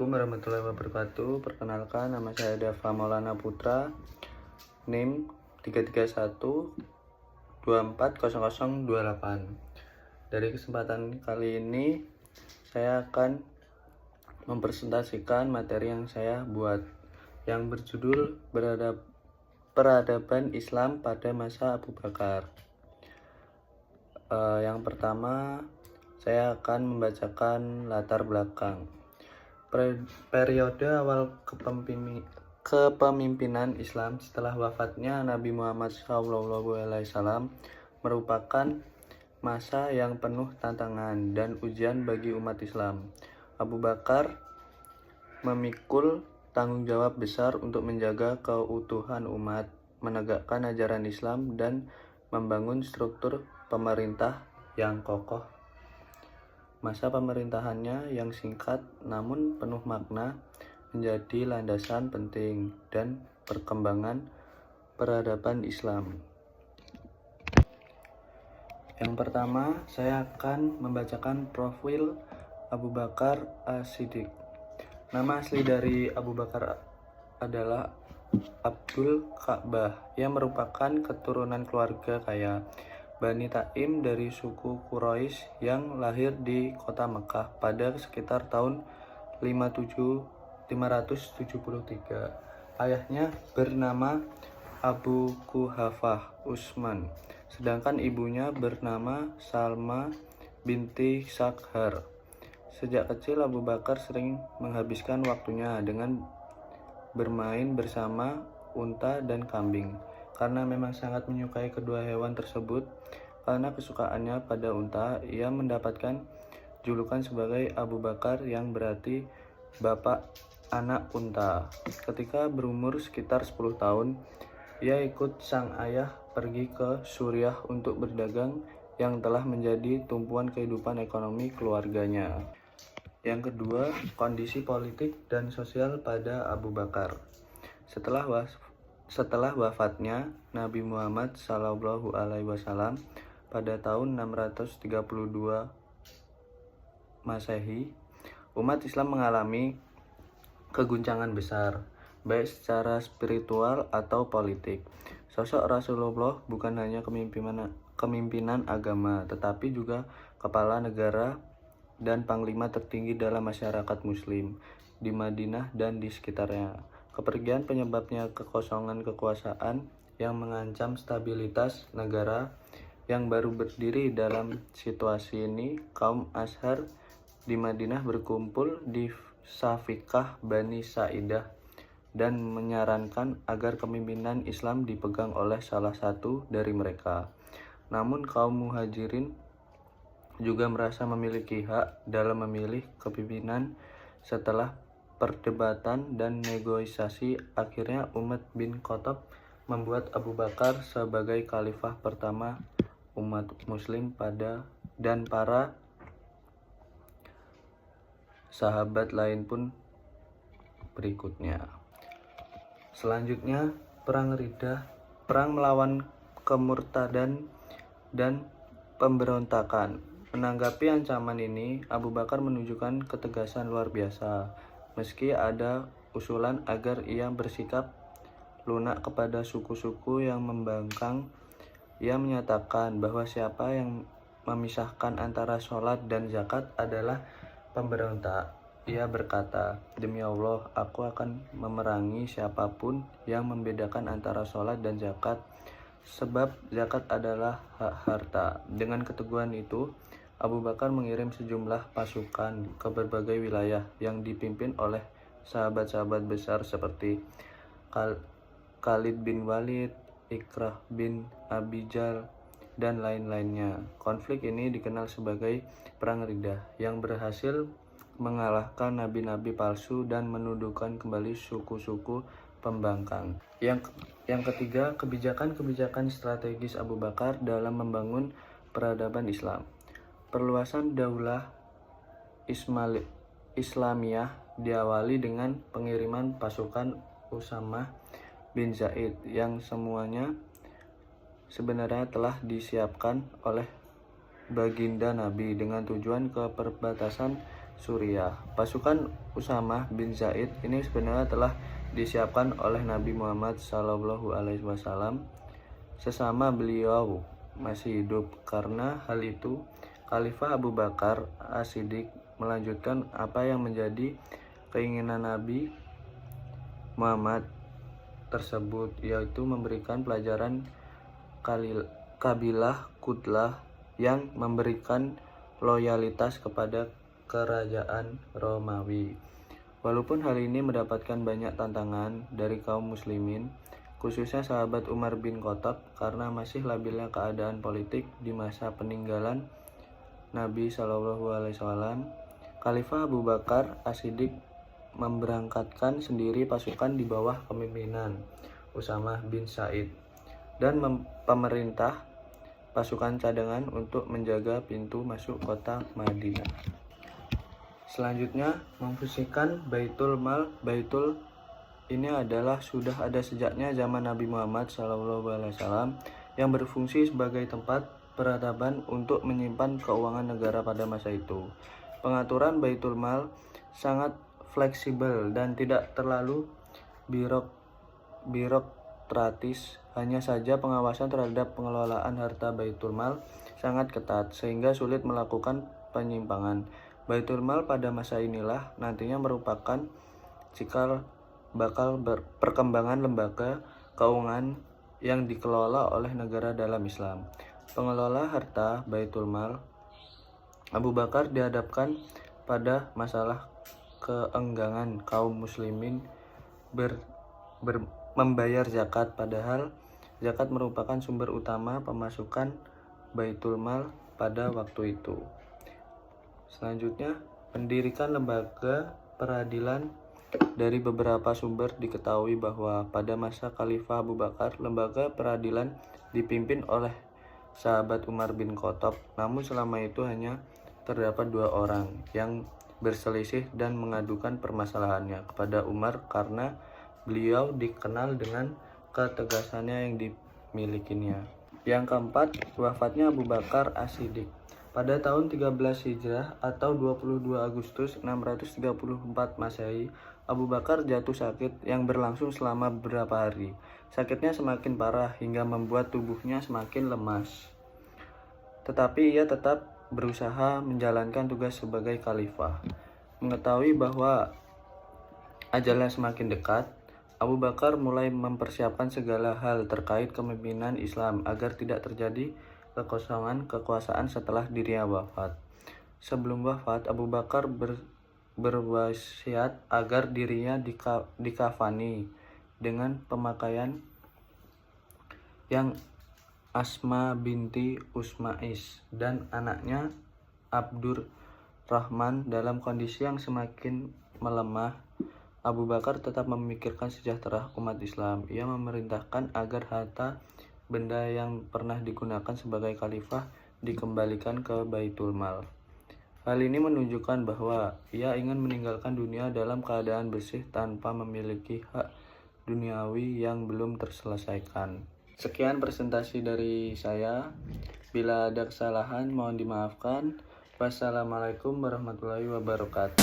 Assalamualaikum warahmatullahi wabarakatuh. Perkenalkan, nama saya Dava Maulana Putra, NIM 331240028. Dari kesempatan kali ini, saya akan mempresentasikan materi yang saya buat, yang berjudul Peradaban Islam pada Masa Abu Bakar. Yang pertama, saya akan membacakan latar belakang. Periode awal kepemimpinan Islam setelah wafatnya Nabi Muhammad SAW merupakan masa yang penuh tantangan dan ujian bagi umat Islam. Abu Bakar memikul tanggung jawab besar untuk menjaga keutuhan umat, menegakkan ajaran Islam, dan membangun struktur pemerintah yang kokoh. Masa pemerintahannya yang singkat namun penuh makna menjadi landasan penting dan perkembangan peradaban Islam. Yang pertama, saya akan membacakan profil Abu Bakar As-Siddiq. Nama asli dari Abu Bakar adalah Abdul Ka'bah, yang merupakan keturunan keluarga kaya Bani Taim dari suku Quraisy yang lahir di kota Mekah pada sekitar tahun 573. Ayahnya bernama Abu Quhafah Utsman, sedangkan ibunya bernama Salma binti Sakhar. Sejak kecil Abu Bakar sering menghabiskan waktunya dengan bermain bersama unta dan kambing. Karena memang sangat menyukai kedua hewan tersebut, karena kesukaannya pada unta, ia mendapatkan julukan sebagai Abu Bakar, yang berarti bapak anak unta. Ketika berumur sekitar 10 tahun, ia ikut sang ayah pergi ke Suriah untuk berdagang, yang telah menjadi tumpuan kehidupan ekonomi keluarganya. Yang kedua, kondisi politik dan sosial pada Abu Bakar. Setelah wafatnya Nabi Muhammad SAW pada tahun 632 Masehi, umat Islam mengalami keguncangan besar, baik secara spiritual atau politik. Sosok Rasulullah bukan hanya kepemimpinan agama, tetapi juga kepala negara dan panglima tertinggi dalam masyarakat Muslim di Madinah dan di sekitarnya. Kepergian penyebabnya kekosongan kekuasaan yang mengancam stabilitas negara yang baru berdiri. Dalam situasi ini, kaum Ashar di Madinah berkumpul di Safiqah Bani Sa'idah dan menyarankan agar kepemimpinan Islam dipegang oleh salah satu dari mereka. Namun kaum Muhajirin juga merasa memiliki hak dalam memilih kepemimpinan. Setelah perdebatan dan negosiasi, akhirnya Umar bin Khattab membuat Abu Bakar sebagai khalifah pertama umat Muslim dan para sahabat lain pun berikutnya. Selanjutnya, Perang Riddah, perang melawan kemurtadan dan pemberontakan. Menanggapi ancaman ini, Abu Bakar menunjukkan ketegasan luar biasa. Meski ada usulan agar ia bersikap lunak kepada suku-suku yang membangkang, ia menyatakan bahwa siapa yang memisahkan antara sholat dan zakat adalah pemberontak. Ia berkata, "Demi Allah, aku akan memerangi siapapun yang membedakan antara sholat dan zakat, sebab zakat adalah hak harta." Dengan keteguhan itu, Abu Bakar mengirim sejumlah pasukan ke berbagai wilayah yang dipimpin oleh sahabat-sahabat besar seperti Khalid bin Walid, Ikrah bin Abi Jahl, dan lain-lainnya. Konflik ini dikenal sebagai Perang Riddah, yang berhasil mengalahkan nabi-nabi palsu dan menundukkan kembali suku-suku pembangkang. Yang ketiga, kebijakan-kebijakan strategis Abu Bakar dalam membangun peradaban Islam. Perluasan daulah Islamiyah diawali dengan pengiriman pasukan Usamah bin Zaid, yang semuanya sebenarnya telah disiapkan oleh baginda Nabi dengan tujuan ke perbatasan Suriah. Pasukan Usamah bin Zaid ini sebenarnya telah disiapkan oleh Nabi Muhammad SAW sesama beliau masih hidup. Karena hal itu, Khalifah Abu Bakar As-Siddiq melanjutkan apa yang menjadi keinginan Nabi Muhammad tersebut, yaitu memberikan pelajaran kabilah Kutlah yang memberikan loyalitas kepada kerajaan Romawi. Walaupun hal ini mendapatkan banyak tantangan dari kaum muslimin, khususnya sahabat Umar bin Khattab, karena masih labilnya keadaan politik di masa peninggalan Nabi SAW, Khalifah Abu Bakar As-Siddiq memberangkatkan sendiri pasukan di bawah kepemimpinan Usamah bin Zaid dan pemerintah pasukan cadangan untuk menjaga pintu masuk kota Madinah. Selanjutnya, memfungsikan Baitul Mal. Baitul ini adalah sudah ada sejaknya zaman Nabi Muhammad SAW yang berfungsi sebagai tempat peradaban untuk menyimpan keuangan negara pada masa itu. Pengaturan Baitul Mal sangat fleksibel dan tidak terlalu birokratis. Hanya saja pengawasan terhadap pengelolaan harta Baitul Mal sangat ketat sehingga sulit melakukan penyimpangan. Baitul Mal pada masa inilah nantinya merupakan cikal bakal perkembangan lembaga keuangan yang dikelola oleh negara dalam Islam. Pengelola harta Baitul Mal Abu Bakar dihadapkan pada masalah keenggangan kaum muslimin membayar zakat, padahal zakat merupakan sumber utama pemasukan Baitul Mal pada waktu itu. Selanjutnya, pendirikan lembaga peradilan. Dari beberapa sumber diketahui bahwa pada masa Khalifah Abu Bakar, lembaga peradilan dipimpin oleh sahabat Umar bin Khattab. Namun selama itu hanya terdapat 2 orang yang berselisih dan mengadukan permasalahannya kepada Umar karena beliau dikenal dengan ketegasannya yang dimilikinya. Yang keempat, wafatnya Abu Bakar As-Siddiq. Pada tahun 13 Hijrah atau 22 Agustus 634 Masehi, Abu Bakar jatuh sakit yang berlangsung selama beberapa hari. Sakitnya semakin parah hingga membuat tubuhnya semakin lemas. Tetapi ia tetap berusaha menjalankan tugas sebagai khalifah. Mengetahui bahwa ajalnya semakin dekat, Abu Bakar mulai mempersiapkan segala hal terkait kepemimpinan Islam agar tidak terjadi kekosongan kekuasaan setelah dirinya wafat. Sebelum wafat, Abu Bakar berwasiat agar dirinya dikafani dengan pemakaian yang Asma binti Usmais dan anaknya Abdur Rahman dalam kondisi yang semakin melemah. Abu Bakar tetap memikirkan sejahtera umat Islam. Ia memerintahkan agar harta benda yang pernah digunakan sebagai khalifah dikembalikan ke Baitul Mal. Hal ini menunjukkan bahwa ia ingin meninggalkan dunia dalam keadaan bersih tanpa memiliki hak duniawi yang belum terselesaikan. Sekian presentasi dari saya. Bila ada kesalahan mohon dimaafkan. Wassalamualaikum warahmatullahi wabarakatuh.